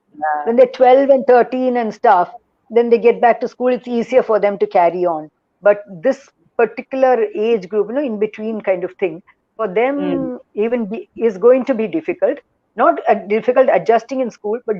they're 12 and 13 and stuff, then they get back to school, it's easier for them to carry on. But this particular age group, you know, in between kind of thing, for them even is going to be difficult. Not difficult adjusting in school, but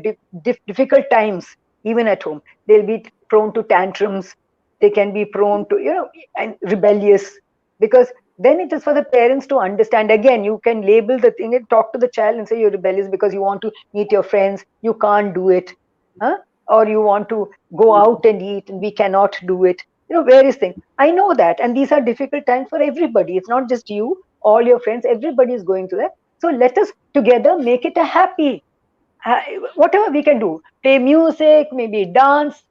difficult times even at home. They'll be prone to tantrums. They can be prone to, you know, and rebellious, because then it is for the parents to understand. Again, you can label the thing and talk to the child and say you're rebellious because you want to meet your friends, you can't do it, huh? Or you want to go out and eat and we cannot do it, you know, various things. I know that, and these are difficult times for everybody. It's not just you, all your friends, everybody is going through that. So let us together make it a happy, uh, whatever we can do, play music, maybe dance,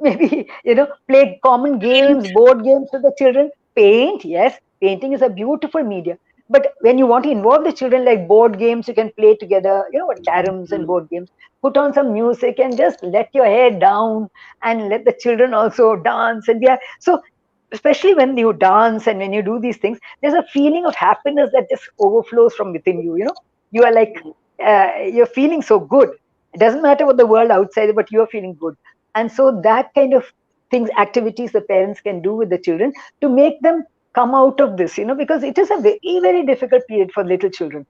maybe, you know, play common games, board games with the children, paint. Yes, painting is a beautiful media, but when you want to involve the children, like board games you can play together, you know what, caroms and board games, put on some music and just let your hair down and let the children also dance. And yeah, so especially when you dance and when you do these things, there's a feeling of happiness that just overflows from within you, you know. You are like, you're feeling so good. It doesn't matter what the world outside, but you're feeling good. And so that kind of things, activities the parents can do with the children to make them come out of this, you know, because it is a very, very difficult period for little children.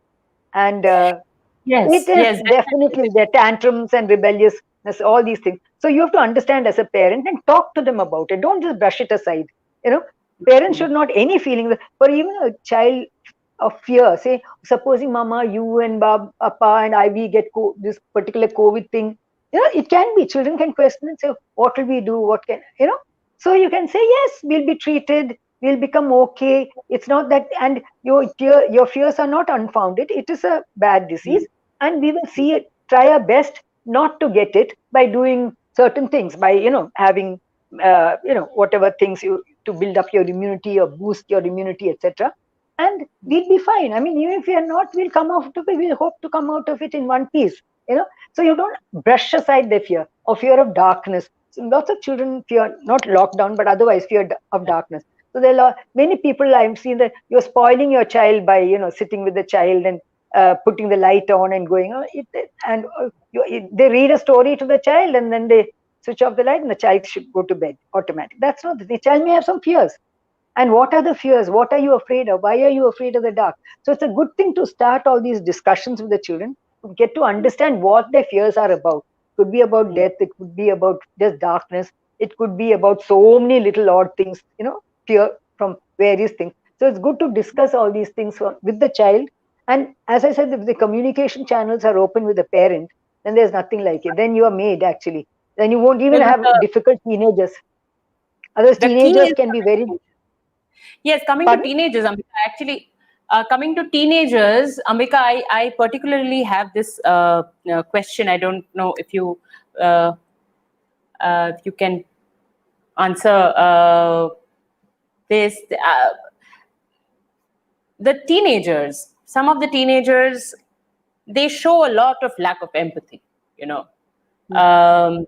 And it Yes, is yes, definitely their tantrums and rebelliousness, all these things. So you have to understand as a parent and talk to them about it. Don't just brush it aside. You know, parents should not any feeling for even a child of fear. Say, supposing Mama, you and Papa and I, we get this particular COVID thing. You know, it can be, children can question and say, what will we do? What can, you know? So you can say, yes, we'll be treated. We'll become okay. It's not that, and your fears are not unfounded. It is a bad disease, and we will see it. Try our best not to get it by doing certain things, by, you know, having you know, whatever things you to build up your immunity or boost your immunity, etc. And we'll be fine. I mean, even if we are not, we'll come out of it. We'll hope to come out of it in one piece. You know, so you don't brush aside the fear or fear of darkness. So lots of children fear not lockdown, but otherwise fear of darkness. So there are many people I've seen that you're spoiling your child by, you know, sitting with the child and putting the light on and going, oh, and they read a story to the child and then they switch off the light and the child should go to bed automatic. That's not the child may have some fears. And what are the fears? What are you afraid of? Why are you afraid of the dark? So it's a good thing to start all these discussions with the children to get to understand what their fears are about. It could be about death. It could be about just darkness. It could be about so many little odd things, you know, fear from various things. So it's good to discuss all these things with the child. And as I said, if the communication channels are open with the parent, then there's nothing like it. Then you are made, actually. Then you won't even no, have difficult teenagers. Otherwise, the thing teenagers is, can be very. yes, coming to Pardon? teenagers, Ambika, actually, coming to teenagers, Ambika, I particularly have this question. I don't know uh, if you can answer this. The teenagers, some of the teenagers they show a lot of lack of empathy. Um,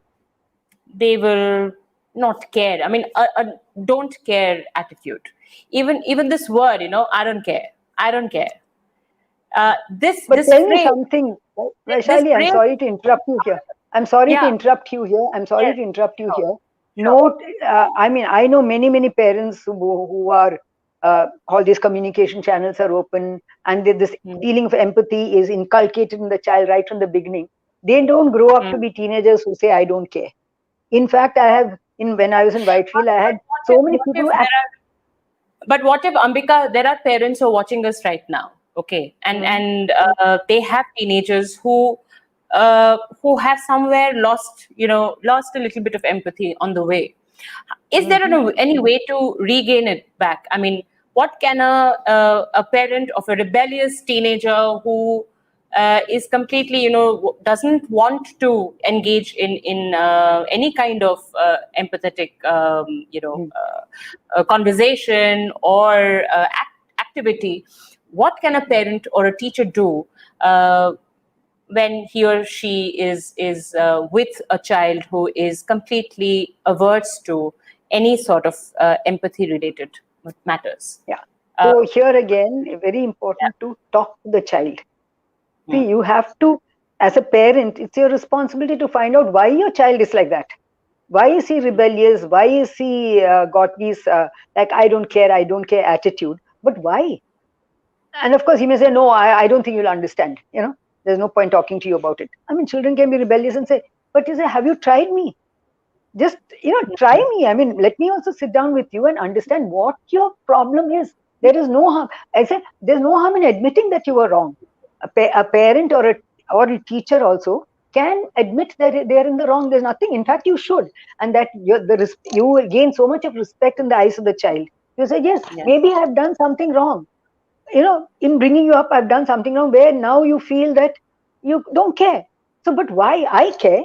they will not care. I mean, a don't care attitude. Even this word, I don't care. I don't care. This But this tell me phrase, something, this Vaishali, I'm phrase, sorry to interrupt you here. I'm sorry to yeah, interrupt you here. I'm sorry yes, to interrupt you sure, here. sure. Note, I mean, I know many parents who are, all these communication channels are open, and this Mm, feeling of empathy is inculcated in the child right from the beginning. They don't grow up to mm. be teenagers who say, I don't care. In fact, when I was in Whitefield, I But had so many what people if who there are but what if, Ambika, there are parents who are watching us right now, okay, and Mm, they have teenagers who have somewhere lost a little bit of empathy on the way. Is there mhm. any way to regain it back? I mean, what can a parent of a rebellious teenager who is completely, doesn't want to engage in any kind of empathetic, conversation or activity? What can a parent or a teacher do when he or she is with a child who is completely averse to any sort of empathy related matters? Yeah. Uh, So here again, very important to talk to the child. See, mm, you have to, as a parent, it's your responsibility to find out why your child is like that. Why is he rebellious? Why is he got these like I don't care attitude? But why? And of course, he may say, no, I don't think you'll understand. There's no point talking to you about it. I mean, children can be rebellious and say, but you say, have you tried me? Just try me. I mean, let me also sit down with you and understand what your problem is. There is no harm. I said there's no harm in admitting that you were wrong. A parent or a teacher also can admit that they're in the wrong. There's nothing, in fact you should. And that you will gain so much of respect in the eyes of the child. You say, yes, yes, maybe I've done something wrong. In bringing you up, I've done something wrong, where now you feel that you don't care. So but why? I care,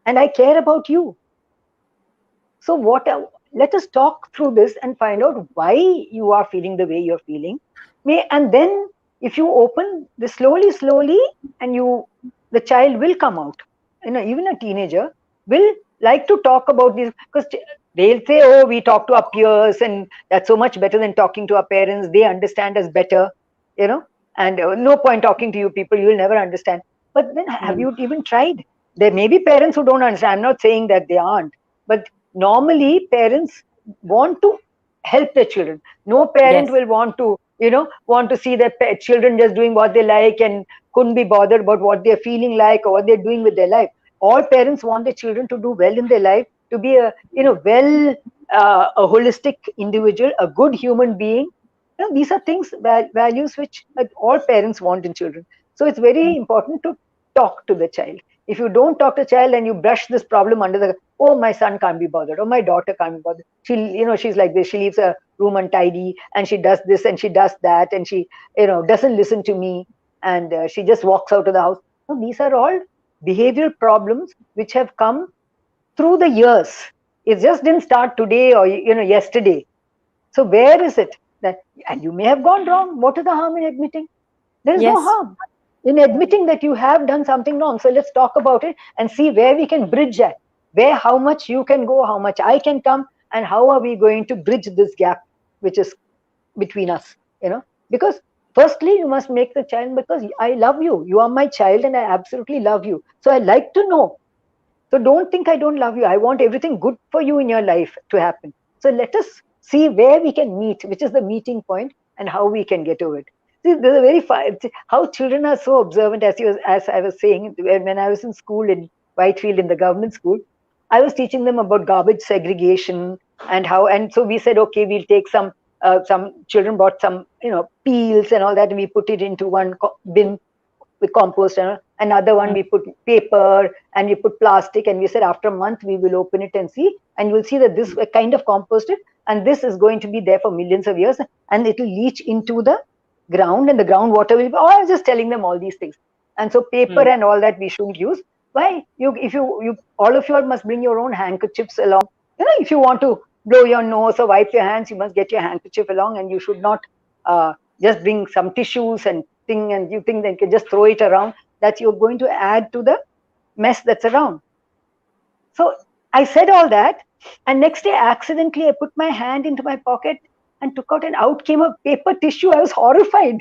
and I care about you. So let us talk through this and find out why you are feeling the way you're feeling. And then if you open this slowly, and the child will come out. Even a teenager will like to talk about this, because they'll say, "Oh, we talk to our peers, and that's so much better than talking to our parents. They understand us better." You know, and no point talking to you people. You will never understand. But then, have mm, you even tried? There may be parents who don't understand. I'm not saying that they aren't, but normally parents want to help their children. No parent yes, will want to see their children just doing what they like and couldn't be bothered about what they're feeling like or what they're doing with their life. All parents want their children to do well in their life, to be a holistic individual, a good human being. These are things, values which all parents want in children. So it's very important to talk to the child. If you don't talk to the child and you brush this problem under the, oh, my son can't be bothered, or my daughter can't be bothered, she's like this, she leaves her room untidy, and she does this and she does that, and she doesn't listen to me, and she just walks out of the house. So these are all behavioral problems which have come through the years. It just didn't start today or yesterday. So where is it that, and you may have gone wrong. What is the harm in admitting? There is no yes, harm in admitting that you have done something wrong. So let's talk about it and see where we can bridge that. How much you can go, how much I can come, and how are we going to bridge this gap which is between us? Because firstly, you must make the child, because I love you. You are my child, and I absolutely love you. So I like to know. So don't think I don't love you. I want everything good for you in your life to happen. So let us see where we can meet, which is the meeting point, and how we can get over it. See, there's a very how children are so observant. As I was saying, when I was in school in Whitefield, in the government school, I was teaching them about garbage segregation, and so we said, okay, we'll take some children bought some peels and all that, and we put it into one bin with compost, and another one mm, we put paper, and we put plastic, and we said after a month we will open it and see, and you'll see that this kind of composted, and this is going to be there for millions of years, and it will leach into the ground, and the groundwater will be. Oh, I was just telling them all these things. And so paper mm, and all that we shouldn't use. Why? If you all of you all must bring your own handkerchiefs along. If you want to blow your nose or wipe your hands, you must get your handkerchief along, and you should not just bring some tissues and something and you think they can just throw it around, that you're going to add to the mess that's around. So I said all that, and next day accidentally I put my hand into my pocket and took out, and out came a paper tissue. I was horrified.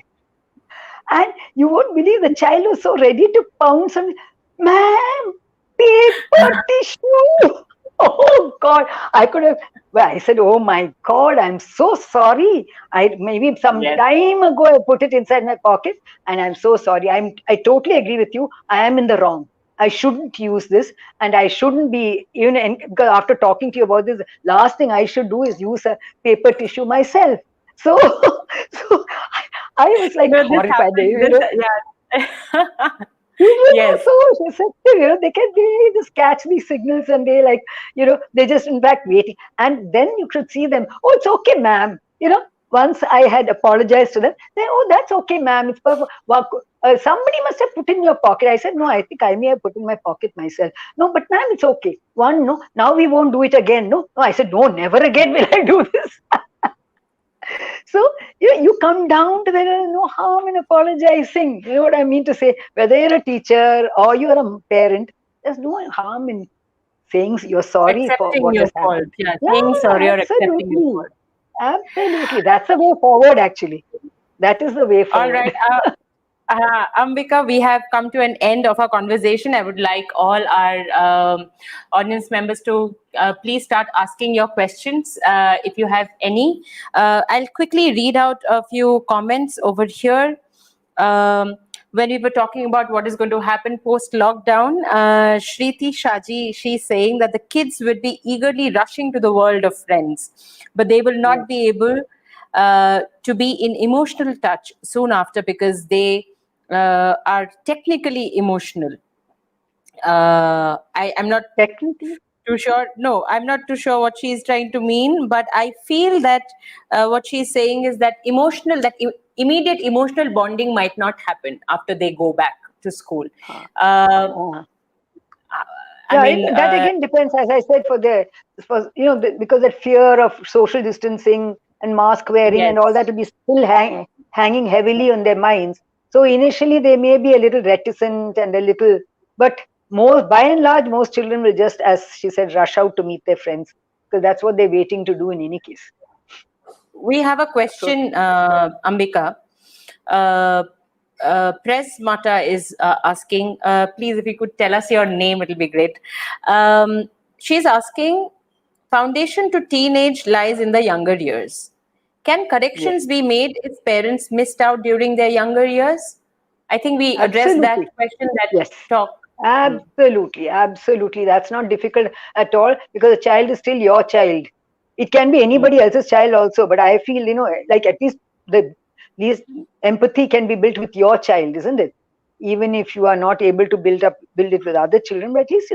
And you won't believe, the child was so ready to pounce on, ma'am, paper tissue. Oh God, I could have. Well, I said, oh my God, I'm so sorry. I maybe some Yes. time ago I put it inside my pocket, and I'm so sorry. I totally agree with you. I am in the wrong. I shouldn't use this, and I shouldn't be, and because after talking to you about this, last thing I should do is use a paper tissue myself. So, so I was like This horrified. happens. Yeah. Children are Yes. so receptive, they can really just catch these signals, and they like, they just in fact waiting. And then you should see them, oh, it's okay, ma'am. Once I had apologized to them, they, oh, that's okay, ma'am. It's perfect. Somebody must have put in your pocket. I said, no, I think I may have put in my pocket myself. No, but ma'am, it's okay. No, now we won't do it again. No, I said, no, never again will I do this. So you come down to there is no harm in apologizing. You know what I mean to say? Whether you're a teacher or you're a parent, there's no harm in saying you're sorry for Accepting what your has fault. happened. Yeah. Saying sorry Yeah, or accepting your absolutely. fault. Absolutely. That's the way forward, actually. That is the way All forward. right. Ambika, we have come to an end of our conversation. I would like all our audience members to please start asking your questions if you have any. I'll quickly read out a few comments over here. When we were talking about what is going to happen post-lockdown, Shriti Shaji, she's saying that the kids would be eagerly rushing to the world of friends, but they will not be able to be in emotional touch soon after because they are technically emotional. I'm not Technically, too sure. No, I'm not too sure what she's trying to mean, but I feel that what she's saying is that immediate emotional bonding might not happen after they go back to school. uh, I yeah, mean, that again depends, as I said, because that fear of social distancing and mask wearing and all yes. that will be still hanging heavily on their minds. So initially they may be a little reticent and a little, but by and large, most children will just, as she said, rush out to meet their friends, because that's what they're waiting to do in any case. We have a So question, Ambika. Uh, Press Mata is asking, please, if you could tell us your name, it'll be great. She's asking, foundation to teenage lies in the younger years. Can yes, corrections be made if parents missed out during their younger years? I think we addressed that absolutely. question, that Yes. talk. Absolutely, absolutely. That's not difficult at all, because a child is still your child. It can be anybody else's child also, but I feel, like at least empathy can be built with your child, isn't it? Even if you are not able to build it with other children, but at least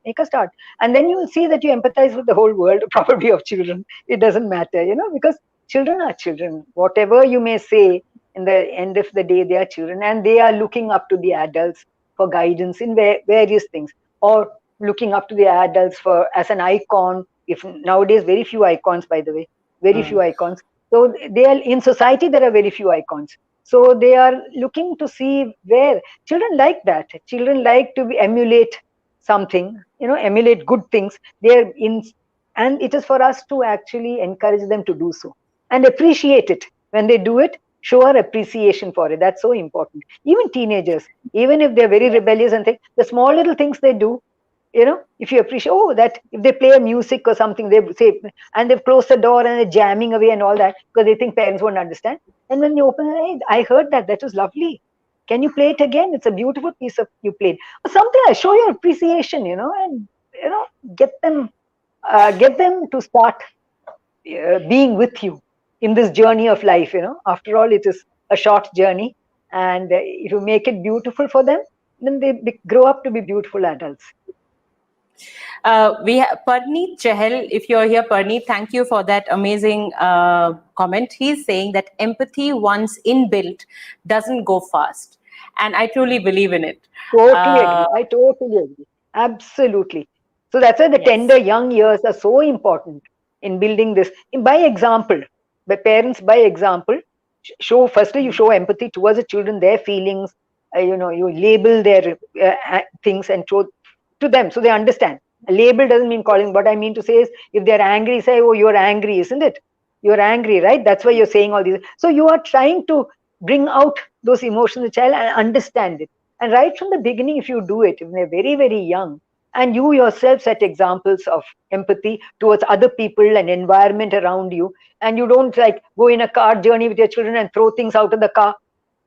make a start. And then you will see that you empathize with the whole world, probably, of children. It doesn't matter, because children are children. Whatever you may say, in the end of the day, they are children, and they are looking up to the adults for guidance in various things, or looking up to the adults for as an icon. If nowadays, very few icons, by the way, very few icons. So they are in society, there are very few icons. So they are looking to see where children like that. Children like to emulate something, emulate good things. They're in, and it is for us to actually encourage them to do so and appreciate it when they do it. Show our appreciation for it. That's so important. Even teenagers, even if they're very rebellious and things, the small little things they do, if you appreciate, oh, that if they play a music or something, they say, and they've closed the door and they're jamming away and all that because they think parents won't understand. And when you open it, hey, I heard that was lovely. Can you play it again? It's a beautiful piece of you played. Or something like show your appreciation, and get them to start being with you in this journey of life. After all, it is a short journey, and if you make it beautiful for them, then they grow up to be beautiful adults. We have Parneet Chahal. If you're here, Parneet, thank you for that amazing comment. He's saying that empathy, once inbuilt, doesn't go fast, and I truly believe in it. Totally agree. I totally agree. Absolutely. So that's why the Yes. tender young years are so important in building this. By example, by parents by example firstly you show empathy towards the children, their feelings. You label their things and show to them so they understand. A label doesn't mean calling. What I mean to say is, if they're angry, say, oh, you're angry, isn't it? You're angry, right? That's why you're saying all these. So you are trying to bring out those emotions in the child and understand it. And right from the beginning, if you do it, when they're very, very young, and you yourself set examples of empathy towards other people and environment around you, and you don't like go in a car journey with your children and throw things out of the car,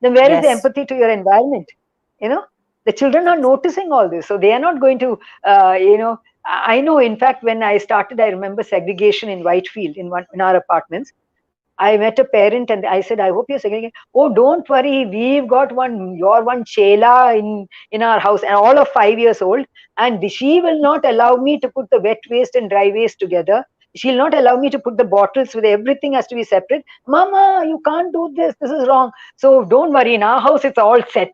then where is the Yes. empathy to your environment? The children are noticing all this, so they are not going to I know, in fact, when I started, I remember segregation in Whitefield in our apartments. I met a parent and I said, I hope you're segregated. Oh, don't worry, we've got one Chela in our house, and all of 5 years old, and she will not allow me to put the wet waste and dry waste together. She'll not allow me to put the bottles with everything has to be separate. Mama, you can't do this. This is wrong. So don't worry. In our house, it's all set.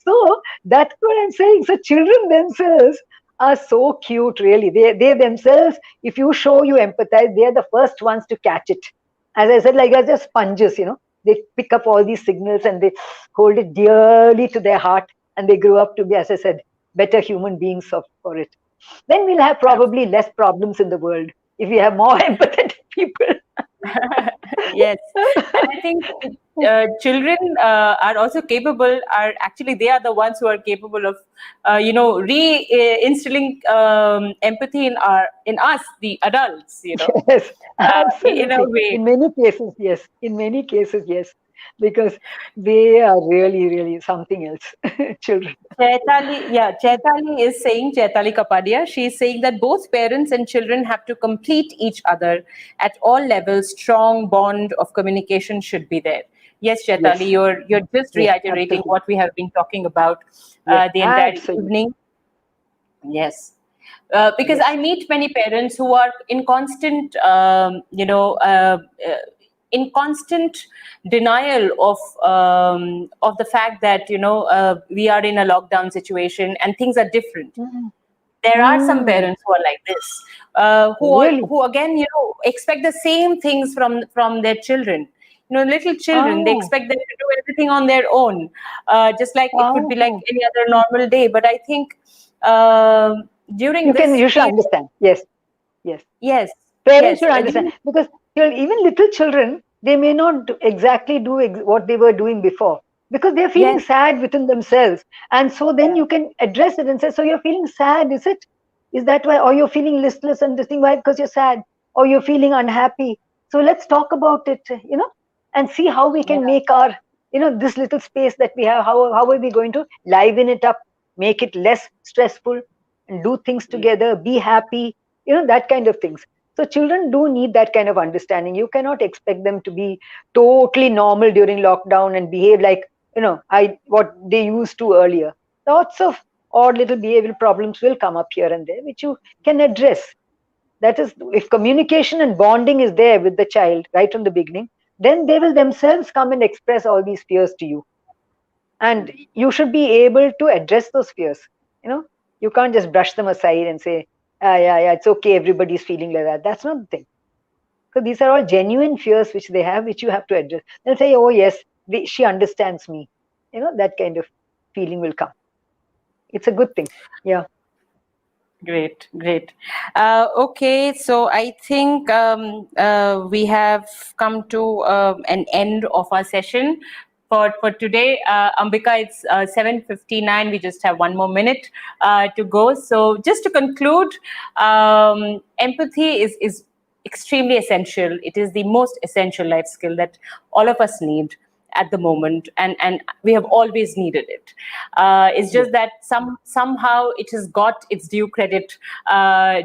So that's what I'm saying. So children themselves are so cute, really. They themselves, if you show you empathize, they are the first ones to catch it. As I said, like they're just sponges. They pick up all these signals and they hold it dearly to their heart, and they grow up to be, as I said, better human beings for it. Then we'll have probably less problems in the world if we have more empathetic people. Yes, and I think children are also capable. They are the ones who are capable of, reinstilling empathy in us, the adults. Yes, In a absolutely. way. In many cases, yes. In many cases, yes. Because they are really, really something else. Children. Chaitali is saying, Chaitali Kapadia, she is saying that both parents and children have to complete each other at all levels. Strong bond of communication should be there. Yes, Chaitali, Yes. you're just Yes, reiterating absolutely. what we have been talking about Yes, the entire absolutely. evening. Yes. Because Yes. I meet many parents who are in constant, in constant denial of the fact that we are in a lockdown situation and things are different. Mm. There are some Mm. parents who are like this, Really? who again expect the same things from their children. Little children, they Oh, expect them to do everything on their own, just like it would be like oh. any other normal day. But I think uh, during this You should period, understand. Yes, yes. yes, Parents yes, should understand because even little children, they may not exactly do what they were doing before because they're feeling yes, sad within themselves. And so then yeah, you can address it and say, so you're feeling sad, is it? Is that why? Or you're feeling listless and this thing, why? Because you're sad, or you're feeling unhappy. So let's talk about it, and see how we yeah, can make this little space that we have, how are we going to liven it up, make it less stressful, and do things yeah, together, be happy, that kind of things. So children do need that kind of understanding. You cannot expect them to be totally normal during lockdown and behave like what they used to earlier. Lots of odd little behavioral problems will come up here and there, which you can address. That is, if communication and bonding is there with the child right from the beginning, then they will themselves come and express all these fears to you, and you should be able to address those fears. You can't just brush them aside and say, yeah, it's okay, everybody's feeling like that. That's not the thing. So these are all genuine fears which they have, which you have to address. They'll say, oh yes, she understands me. That kind of feeling will come. It's a good thing. Yeah. great, great. Okay, so I think we have come to an end of our session for today. Ambika, it's 7:59. We just have one more minute to go. So just to conclude, empathy is extremely essential. It is the most essential life skill that all of us need at the moment, and we have always needed it. It's just that somehow it has got its due credit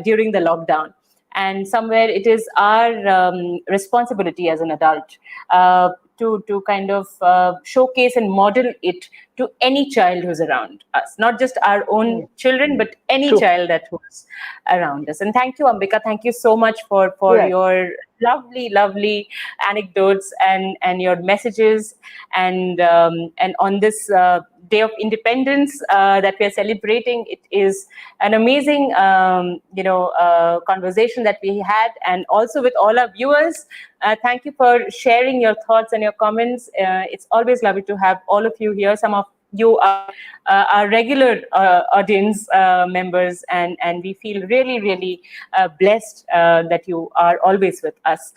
during the lockdown, and somewhere it is our responsibility as an adult to kind of showcase and model it to any child who's around us, not just our own children, but any True. child that was around us. And thank you, Ambika. Thank you so much for Right. your lovely anecdotes and your messages, and on this Day of Independence that we are celebrating. It is an amazing, conversation that we had, and also with all our viewers. Thank you for sharing your thoughts and your comments. It's always lovely to have all of you here. Some of you are our regular audience members, and we feel really, really blessed that you are always with us.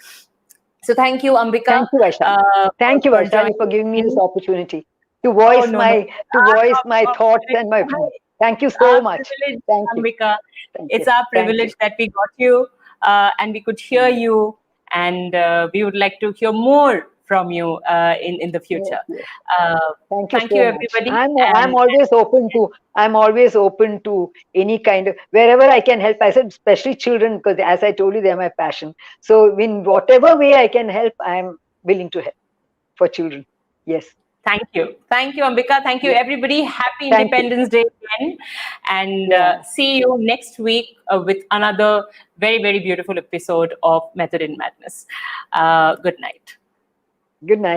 So thank you, Ambika. Thank you, Vaishali. Thank you, For Vaishali, for giving me joining this me. opportunity to Oh, voice no, no. my thoughts and my views. Thank you so Our much. privilege, Thank you. Ambika. Thank It's you. our Thank you. privilege that we got you, and we could hear you, and we would like to hear more from you in the Yes, future. yes. Uh, Thank you Thank you, so much. everybody. I'm And always open to any kind of wherever I can help. I said especially children, because as I told you, they're my passion. So in whatever way I can help, I'm willing to help for children. Yes. thank you, Ambika. Thank you, Yes. everybody. Happy Thank you. Independence Day again, and Yeah. see you next week with another very, very beautiful episode of Method in Madness. Good night. Good night.